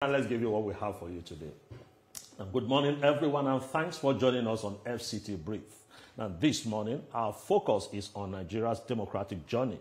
And let's give you what we have for you today. And good morning, everyone, and thanks for joining us on FCT Brief. Now, this morning, our focus is on Nigeria's democratic journey,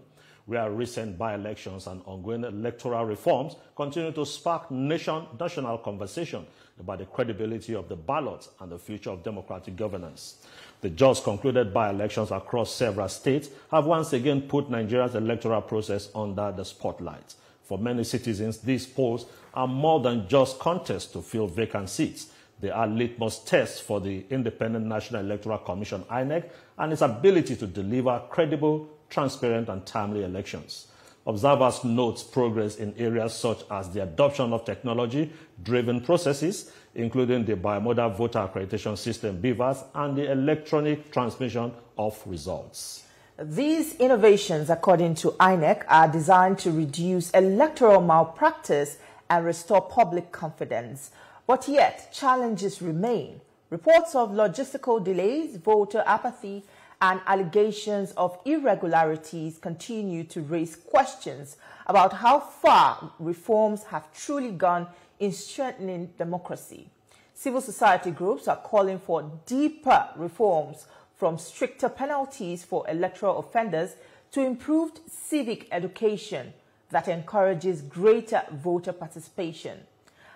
where recent by-elections and ongoing electoral reforms continue to spark national conversation about the credibility of the ballot and the future of democratic governance. The just concluded by-elections across several states have once again put Nigeria's electoral process under the spotlight. For many citizens, these polls are more than just contests to fill vacant seats. They are litmus tests for the Independent National Electoral Commission, INEC, and its ability to deliver credible, transparent, and timely elections. Observers note progress in areas such as the adoption of technology-driven processes, including the Bimodal Voter Accreditation System, BVAS, and the electronic transmission of results. These innovations, according to INEC, are designed to reduce electoral malpractice and restore public confidence. But yet, challenges remain. Reports of logistical delays, voter apathy, and allegations of irregularities continue to raise questions about how far reforms have truly gone in strengthening democracy. Civil society groups are calling for deeper reforms, from stricter penalties for electoral offenders to improved civic education that encourages greater voter participation.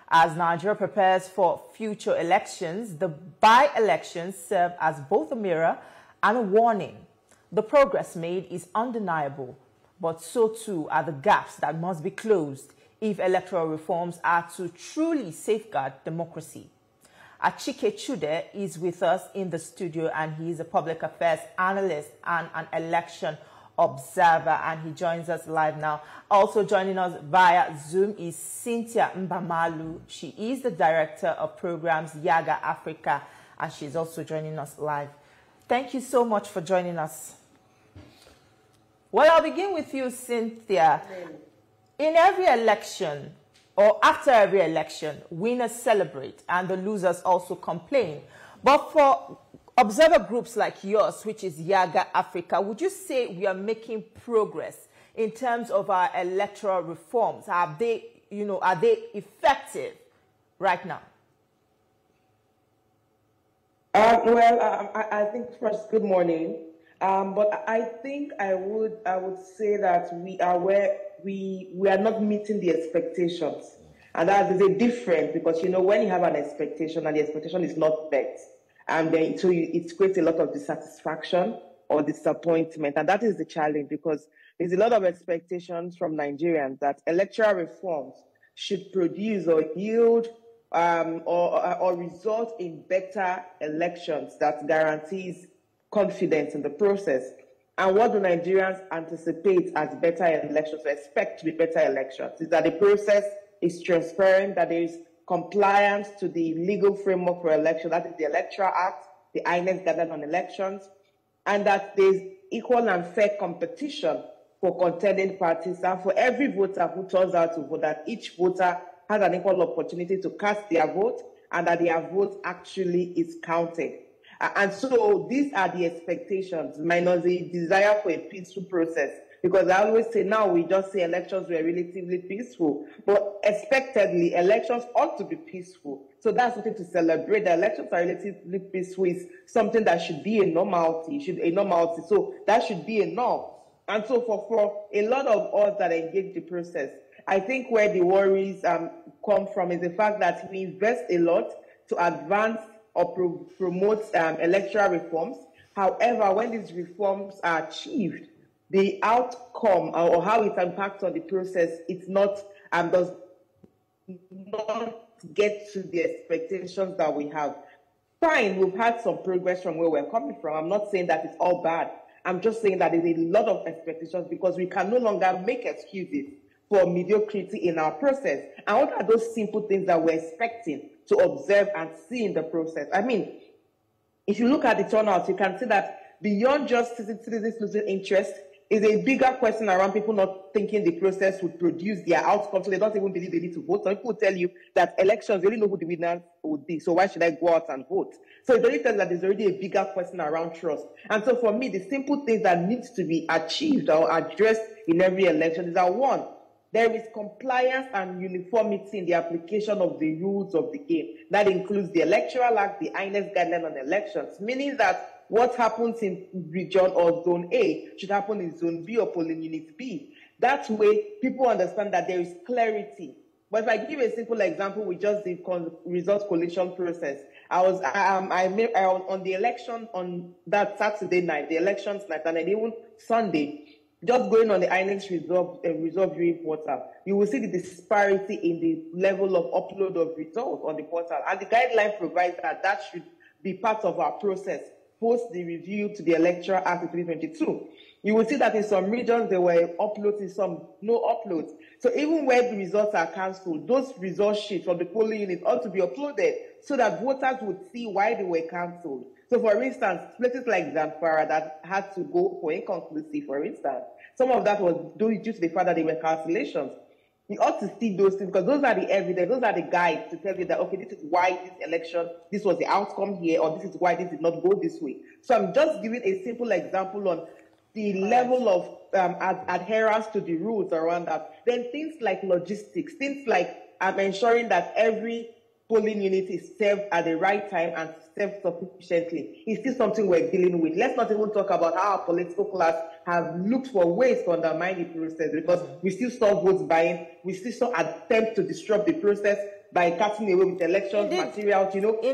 As Nigeria prepares for future elections, the by-elections serve as both a mirror and a warning. The progress made is undeniable, but so too are the gaps that must be closed if electoral reforms are to truly safeguard democracy. Achike Chude is with us in the studio, and he is a public affairs analyst and an election observer, and he joins us live now. Also joining us via Zoom is Cynthia Mbamalu. She is the director of programs Yaga Africa, and she's also joining us live. Thank you so much for joining us. Well, I'll begin with you, Cynthia. In every election, or after every election, winners celebrate and the losers also complain. But for observer groups like yours, which is Yaga Africa, would you say we are making progress in terms of our electoral reforms? Are they effective right now? I think first, good morning. But I think I would say that we are where we are not meeting the expectations, and that is a difference, because when you have an expectation and the expectation is not met, and then it creates a lot of dissatisfaction or disappointment, and that is the challenge, because there's a lot of expectations from Nigerians that electoral reforms should produce or yield or result in better elections that guarantees confidence in the process. And what do Nigerians anticipate as better elections, or expect to be better elections? Is that the process is transparent, that there is compliance to the legal framework for election, that is the Electoral Act, the INEC gathered on elections, and that there's equal and fair competition for contending parties, and for every voter who turns out to vote, that each voter has an equal opportunity to cast their vote, and that their vote actually is counted. And so these are the expectations, minus the desire for a peaceful process. Because I always say, now we just say elections were relatively peaceful, but expectedly, elections ought to be peaceful. So that's something to celebrate. The elections are relatively peaceful is something that should be a normality. So that should be a norm. And so for a lot of us that engage the process, I think where the worries come from is the fact that we invest a lot to advance or promote electoral reforms. However, when these reforms are achieved, the outcome or how it impacts on the process, it's not does not get to the expectations that we have. Fine, we've had some progress from where we're coming from. I'm not saying that it's all bad. I'm just saying that there's a lot of expectations, because we can no longer make excuses for mediocrity in our process. And what are those simple things that we're expecting to observe and see in the process? I mean, if you look at the turnout, you can see that beyond just citizens losing interest, is a bigger question around people not thinking the process would produce their outcome, so they don't even believe they need to vote. Some people will tell you that elections, they only know who the winners would be, so why should I go out and vote? So it only tells that there's already a bigger question around trust. And so for me, the simple things that needs to be achieved or addressed in every election is that, one, there is compliance and uniformity in the application of the rules of the game. That includes the Electoral Act, the INEC guideline on elections, meaning that what happens in region or zone A should happen in zone B or polling unit B. That way, people understand that there is clarity. But if I give a simple example with just the result collation process, I was on the election on that Saturday night, the elections night, and even Sunday, just going on the INEX result viewing portal, you will see the disparity in the level of upload of results on the portal. And the guideline provides that should be part of our process post the review to the Electoral Act of 2022. You will see that in some regions there were uploads, in some no uploads. So even where the results are cancelled, those result sheets from the polling unit ought to be uploaded so that voters would see why they were cancelled. So for instance, places like Zamfara that had to go for inconclusive, for instance, some of that was due to the fact that they were cancellations. You ought to see those things because those are the evidence, those are the guides to tell you that, okay, this is why this election, this was the outcome here, or this is why this did not go this way. So I'm just giving a simple example on the level of adherence to the rules around that. Then things like logistics, things like ensuring that every polling unit is served at the right time and served sufficiently is still something we're dealing with. Let's not even talk about how our political class have looked for ways to undermine the process because we still saw votes buying, we still saw attempts to disrupt the process by cutting away with elections, materials,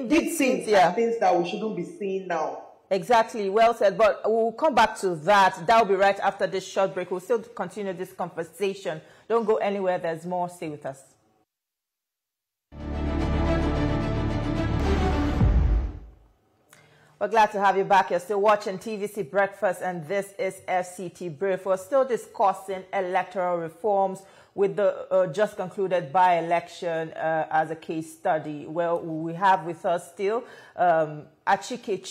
these things are things that we shouldn't be seeing now. Exactly, well said, but we'll come back to that. That'll be right after this short break. We'll still continue this conversation. Don't go anywhere, there's more. Stay with us. We're glad to have you back. You're still watching TVC Breakfast, and this is FCT Brief. We're still discussing electoral reforms with the just concluded by-election as a case study. Well, we have with us still Achike,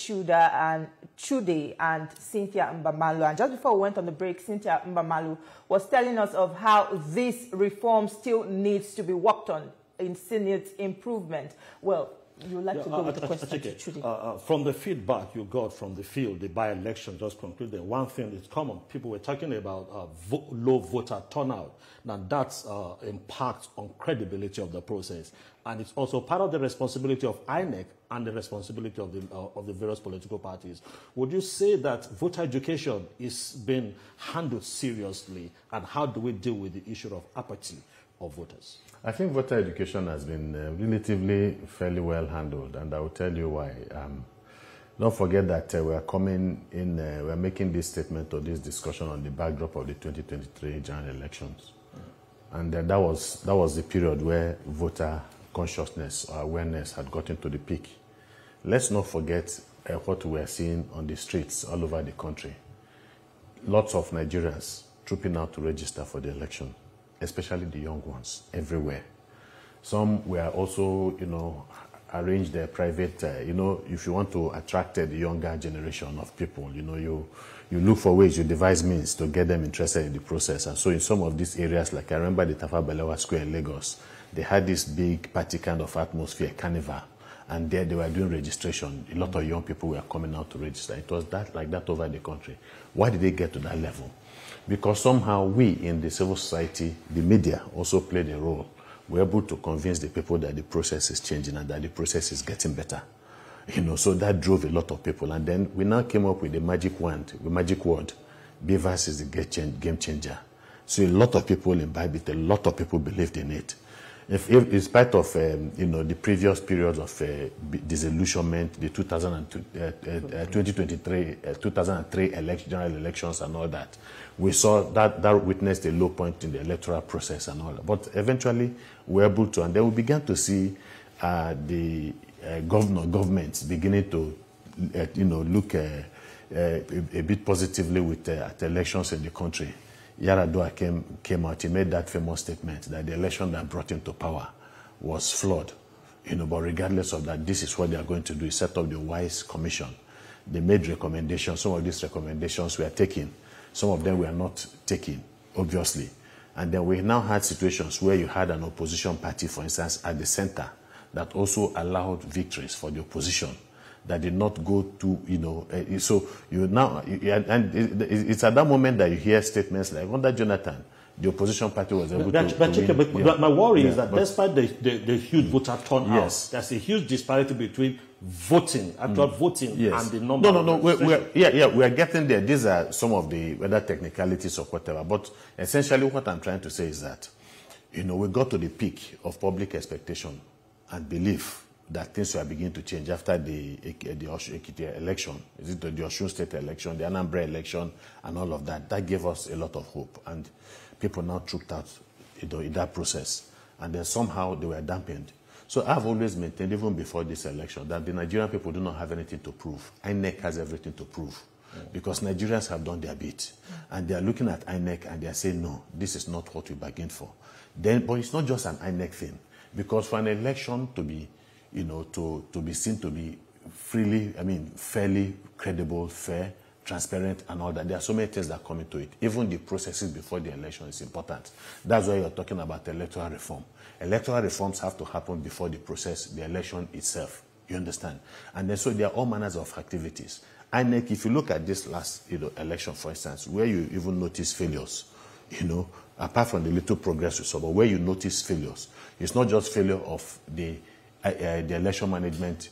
Chude and Cynthia Mbamalu. And just before we went on the break, Cynthia Mbamalu was telling us of how this reform still needs to be worked on, needs improvement. Well, you would like to go with the question to Chude. From the feedback you got from the field, the by-election just concluded, one thing is common. People were talking about low voter turnout. Now that's impact on credibility of the process. And it's also part of the responsibility of INEC and the responsibility of the various political parties. Would you say that voter education is being handled seriously? And how do we deal with the issue of apathy of voters? I think voter education has been relatively fairly well handled, and I will tell you why. Don't forget that we're making this statement or this discussion on the backdrop of the 2023 general elections. And that was the period where voter consciousness or awareness had gotten to the peak. Let's not forget what we are seeing on the streets all over the country. Lots of Nigerians trooping out to register for the election, especially the young ones, everywhere. Some were also, arrange their private, if you want to attract the younger generation of people, you look for ways, you devise means to get them interested in the process. And so in some of these areas, like I remember the Tafawa Balewa Square in Lagos, they had this big party kind of atmosphere, carnival. And there they were doing registration. A lot of young people were coming out to register. It was like that over the country. Why did they get to that level? Because somehow we in the civil society, the media also played a role. We're able to convince the people that the process is changing and that the process is getting better. So that drove a lot of people. And then we now came up with the magic word. BVAS is the game changer. So a lot of people imbibed it, a lot of people believed in it. If in spite of the previous periods of disillusionment, the 2003 general elections and all that, we saw that witnessed a low point in the electoral process and all that. But eventually, we were able to, and then we began to see the governments beginning to, look a bit positively at elections in the country. Yaradua came out, he made that famous statement that the election that brought him to power was flawed. But regardless of that, this is what they are going to do, is set up the WISE Commission. They made recommendations. Some of these recommendations were taken. Some of them were not taken, obviously. And then we now had situations where you had an opposition party, for instance, at the center, that also allowed victories for the opposition, that did not go to, so you now, and it's at that moment that you hear statements like, under Jonathan, the opposition party was able to win. But my worry is that despite the huge voter turnout, there's a huge disparity between voting, actual voting, and the number. No. We are getting there. These are some of the whether technicalities or whatever. But essentially, what I'm trying to say is that, we got to the peak of public expectation and belief that things were beginning to change after the Achike election. Is it the Osun State election, the Anambra election, and all of that? That gave us a lot of hope, and people now trooped out in that process, and then somehow they were dampened. So I've always maintained, even before this election, that the Nigerian people do not have anything to prove. INEC has everything to prove, because Nigerians have done their bit, and they are looking at INEC and they are saying, no, this is not what we bargained for. But it's not just an INEC thing, because for an election to be, to be seen to be fairly credible, fair, transparent, and all that, there are so many things that come into it. Even the processes before the election is important. That's why you're talking about electoral reform. Electoral reforms have to happen before the process, the election itself. You understand? And then so there are all manners of activities. INEC, if you look at this last election, for instance, where you even notice failures, apart from the little progress we saw, but where you notice failures, it's not just failure of the election management,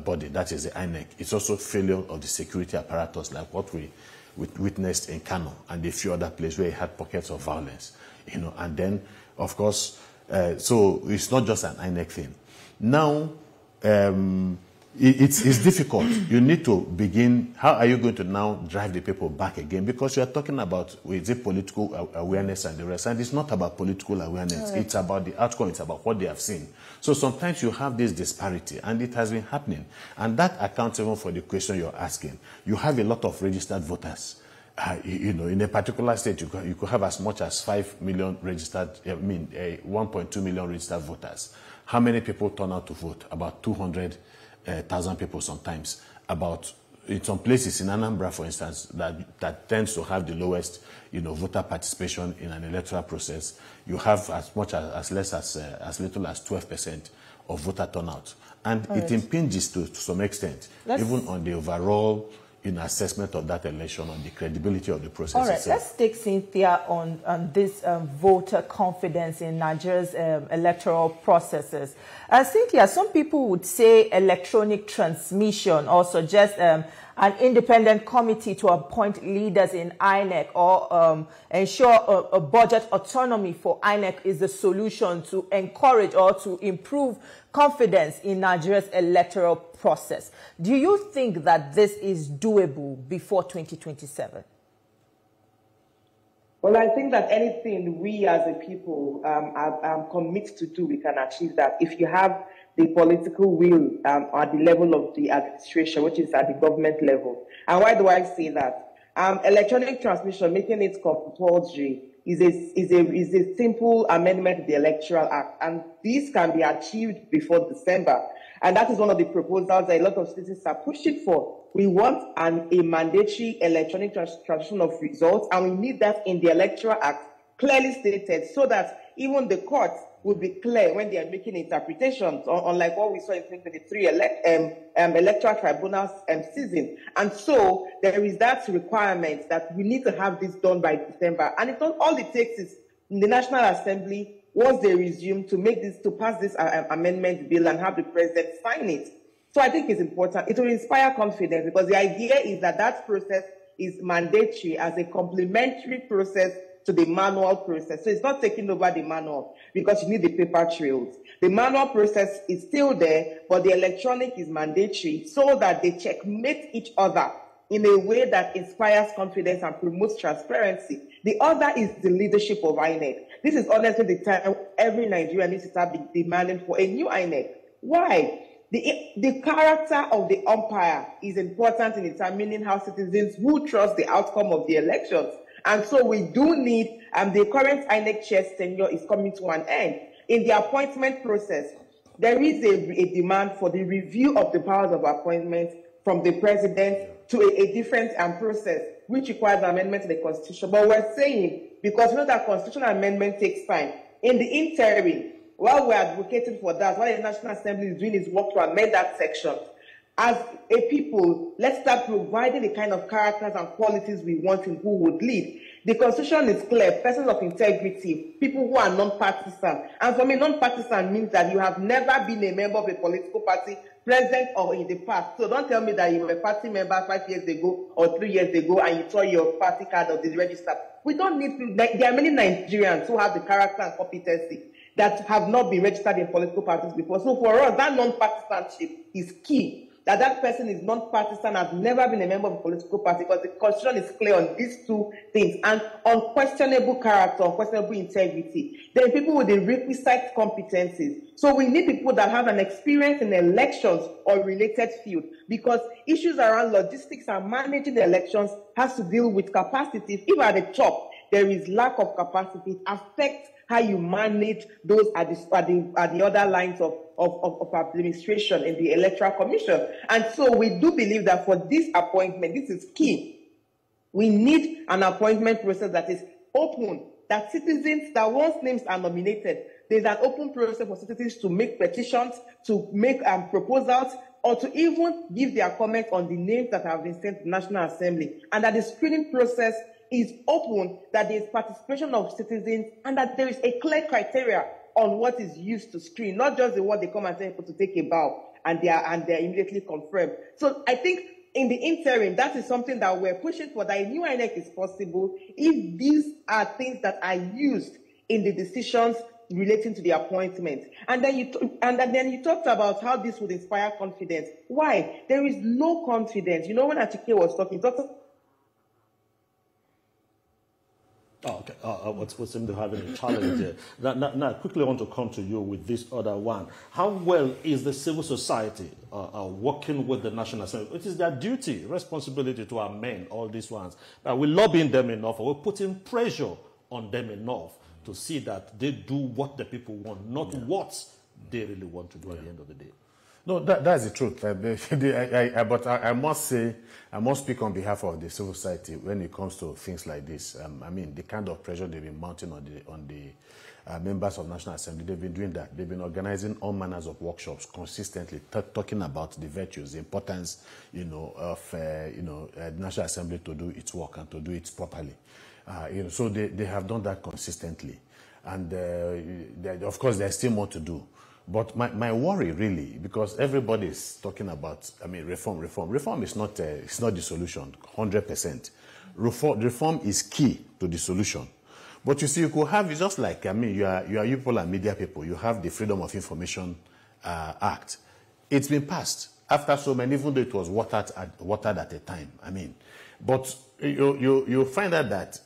body, that is the INEC. It's also failure of the security apparatus, like what we witnessed in Kano and a few other places where it had pockets of violence, and then, of course, so it's not just an INEC thing. Now, it's difficult. You need to begin. How are you going to now drive the people back again? Because you are talking about political awareness and the rest, and it's not about political awareness. It's about the outcome. It's about what they have seen. So sometimes you have this disparity, and it has been happening. And that accounts even for the question you're asking. You have a lot of registered voters. In a particular state, you could have as much as 5 million registered, 1.2 million registered voters. How many people turn out to vote? About 200,000 people sometimes. In some places, in Anambra, for instance, that tends to have the lowest, voter participation in an electoral process. You have as little as 12% of voter turnout. And it impinges to some extent, even on the overall assessment of that election, on the credibility of the process. All right, itself. let's take Cynthia on this voter confidence in Nigeria's electoral processes. Cynthia, some people would say electronic transmission, or suggest an independent committee to appoint leaders in INEC, or ensure a budget autonomy for INEC is the solution to encourage or to improve confidence in Nigeria's electoral process. Do you think that this is doable before 2027? Well, I think that anything we as a people commit to do, we can achieve that if you have the political will at the level of the administration, which is at the government level. And why do I say that? Electronic transmission, making it compulsory, is a simple amendment to the Electoral Act, and this can be achieved before December. And that is one of the proposals that a lot of citizens are pushing for. We want a mandatory electronic transmission of results, and we need that in the Electoral Act clearly stated, so that even the courts will be clear when they are making interpretations, unlike what we saw in 2023 electoral tribunals season. And so there is that requirement that we need to have this done by December. And all it takes is the National Assembly, once they resume, to pass this amendment bill and have the president sign it. So I think it's important. It will inspire confidence, because the idea is that process is mandatory as a complementary process to the manual process. So it's not taking over the manual, because you need the paper trails. The manual process is still there, but the electronic is mandatory, so that they checkmate each other in a way that inspires confidence and promotes transparency. The other is the leadership of INEC. This is honestly the time every Nigerian needs to start demanding for a new INEC. Why? The character of the umpire is important in determining how citizens will trust the outcome of the elections. And so we do need, the current INEC chair's tenure is coming to an end. In the appointment process, there is a demand for the review of the powers of appointment from the president to a different process, which requires amendment to the Constitution. But we're saying, because we know that constitutional amendment takes time, in the interim, while we're advocating for that, while the National Assembly is doing its work to amend that section, as a people, let's start providing the kind of characters and qualities we want in who would lead. The Constitution is clear, persons of integrity, people who are non-partisan. And for me, non-partisan means that you have never been a member of a political party, present or in the past. So don't tell me that you were a party member 5 years ago or 3 years ago and you tore your party card or the register. We don't need to, like, there are many Nigerians who have the character and competency that have not been registered in political parties before. So for us, that non-partisanship is key. That person is non-partisan, has never been a member of a political party, because the Constitution is clear on these two things, and unquestionable character, unquestionable integrity. Then people with the requisite competencies. So we need people that have an experience in elections or related field, because issues around logistics and managing the elections has to deal with capacity. If at the top there is lack of capacity, it affects how you manage those at the other lines of administration in the Electoral Commission. And so we do believe that for this appointment, this is key. We need an appointment process that is open, that citizens, that once names are nominated, there's an open process for citizens to make petitions, to make proposals, or to even give their comments on the names that have been sent to the National Assembly. And that the screening process is open, that there is participation of citizens, and that there is a clear criteria on what is used to screen, not just the one they come and tell people to take a bow and they are immediately confirmed. So I think in the interim, that is something that we're pushing for, that a new INEC is possible if these are things that are used in the decisions relating to the appointment. And then you talked about how this would inspire confidence. Why? There is no confidence. You know, when Achike was talking, Oh, okay. What's seem to having a challenge there. Now, I quickly want to come to you with this other one. How well is the civil society working with the National Assembly? It is their duty, responsibility to amend all these ones. We're lobbying them enough, or we're putting pressure on them enough to see that they do what the people want, not what they really want to do at the end of the day. No, that's the truth. But I must say, I must speak on behalf of the civil society when it comes to things like this. I mean, the kind of pressure they've been mounting on the members of National Assembly, they've been doing that. They've been organizing all manners of workshops consistently, talking about the virtues, the importance, of the National Assembly to do its work and to do it properly. So they have done that consistently, and of course there's still more to do. But my worry really, because everybody is talking about, reform. Reform is not it's not the solution, 100%. Reform is key to the solution. But you see, you could have, it's just like, you people are media people. You have the Freedom of Information Act. It's been passed after so many, even though it was watered at a time. But you find out that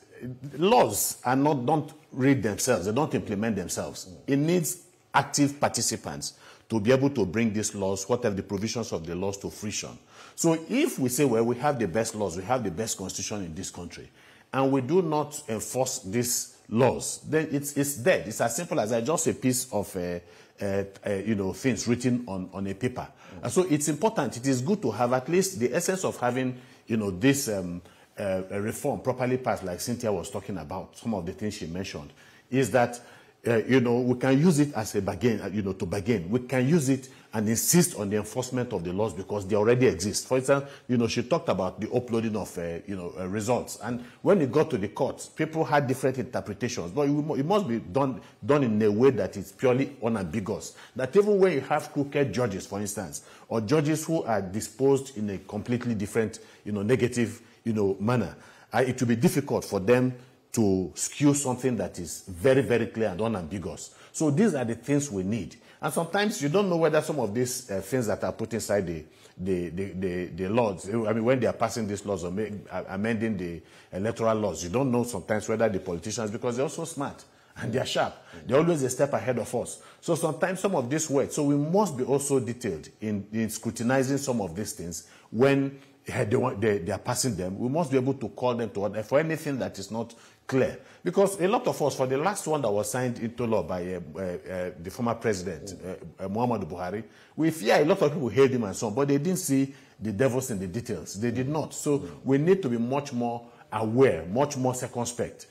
laws don't read themselves. They don't implement themselves. It needs active participants to be able to bring these laws, whatever the provisions of the laws, to fruition. So if we say, well, we have the best laws, we have the best constitution in this country, and we do not enforce these laws, then it's dead. It's as simple as just a piece of things written on a paper. And so it's important. It is good to have at least the essence of having this reform properly passed, like Cynthia was talking about. Some of the things she mentioned is that we can use it as a bargain, to bargain. We can use it and insist on the enforcement of the laws because they already exist. For instance, she talked about the uploading of, results. And when it got to the courts, people had different interpretations. But it must be done in a way that is purely unambiguous. That even when you have crooked judges, for instance, or judges who are disposed in a completely different, negative, manner, it will be difficult for them to skew something that is very, very clear and unambiguous. So these are the things we need. And sometimes you don't know whether some of these things that are put inside the laws, when they are passing these laws or amending the electoral laws, you don't know sometimes whether the politicians, because they're also smart and they're sharp, they're always a step ahead of us. So sometimes some of this work, so we must be also detailed in scrutinizing some of these things when they are passing them. We must be able to call them to order for anything that is not clear. Because a lot of us, for the last one that was signed into law by the former president, Mbamalu Buhari, we fear a lot of people hailed him and so on, but they didn't see the devils in the details. They did not. So we need to be much more aware, much more circumspect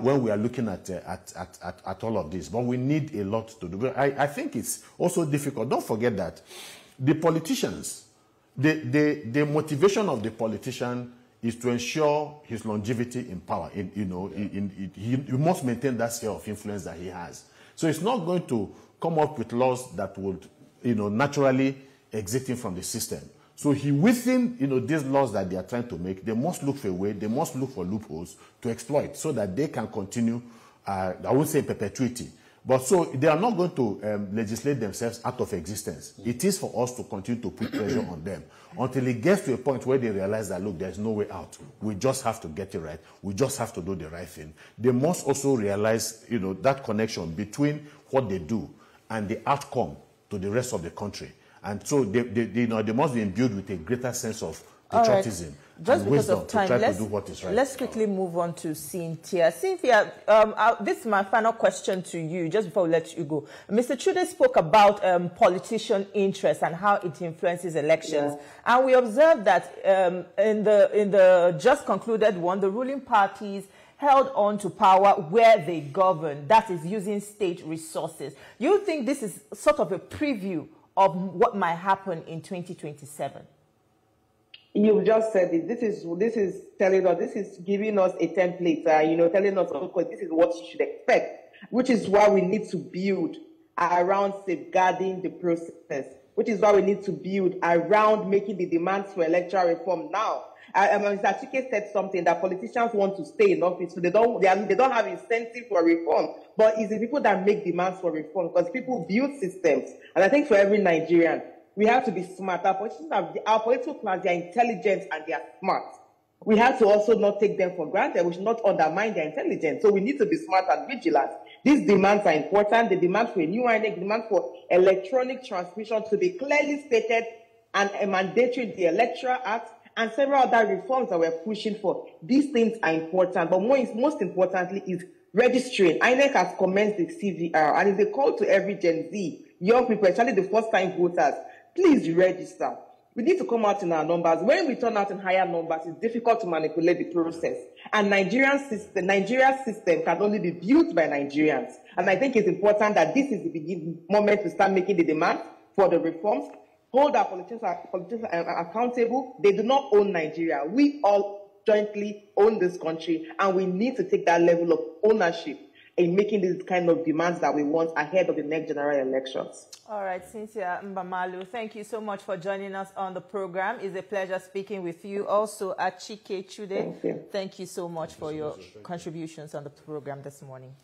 when we are looking at all of this. But we need a lot to do. I think it's also difficult. Don't forget that the politicians, the motivation of the politician is to ensure his longevity in power. He must maintain that sphere of influence that he has. So it's not going to come up with laws that would, naturally exit him from the system. So within, these laws that they are trying to make, they must look for a way, they must look for loopholes to exploit so that they can continue, I won't say perpetuity, but so they are not going to legislate themselves out of existence. It is for us to continue to put pressure on them until it gets to a point where they realize that, look, there's no way out. We just have to get it right. We just have to do the right thing. They must also realize, that connection between what they do and the outcome to the rest of the country. And so they must be imbued with a greater sense of patriotism and wisdom to try to do what is right. Let's quickly move on to Cynthia. Cynthia, this is my final question to you, just before we let you go. Mr. Chude spoke about politician interest and how it influences elections. Yeah. And we observed that in the just concluded one, the ruling parties held on to power where they govern, that is using state resources. You think this is sort of a preview of what might happen in 2027? You've just said it. This is telling us, this is giving us a template, telling us, okay, this is what you should expect, which is why we need to build around safeguarding the process, which is why we need to build around making the demands for electoral reform now. Mr. Achike said something that politicians want to stay in office, so they don't have incentive for reform. But it's the people that make demands for reform, because people build systems. And I think for every Nigerian, we have to be smart. Our political class, they are intelligent and they are smart. We have to also not take them for granted. We should not undermine their intelligence. So we need to be smart and vigilant. These demands are important. The demand for a new INEC, the demand for electronic transmission to be clearly stated and mandatory in the Electoral Act, and several other reforms that we're pushing for. These things are important, but most importantly is registering. INEC has commenced the CVR, and it's a call to every Gen Z, young people, especially the first-time voters, please register. We need to come out in our numbers. When we turn out in higher numbers, it's difficult to manipulate the process. And Nigeria's system can only be built by Nigerians. And I think it's important that this is the beginning moment to start making the demand for the reforms. Hold our politicians accountable. They do not own Nigeria. We all jointly own this country, and we need to take that level of ownership in making these kind of demands that we want ahead of the next general elections. All right, Cynthia Mbamalu, thank you so much for joining us on the program. It's a pleasure speaking with you. Also, Achike, Chude, thank you so much for your contributions on the program this morning.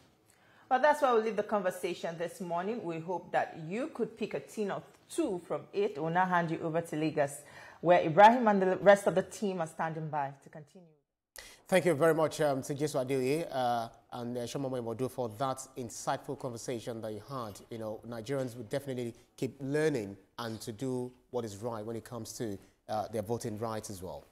Well, that's why we'll leave the conversation this morning. We hope that you could pick a team of two from it. We'll now hand you over to Lagos, where Ibrahim and the rest of the team are standing by to continue. Thank you very much, Tejesu Adeoye and Shomamo Imodu for that insightful conversation that you had. Nigerians will definitely keep learning and to do what is right when it comes to their voting rights as well.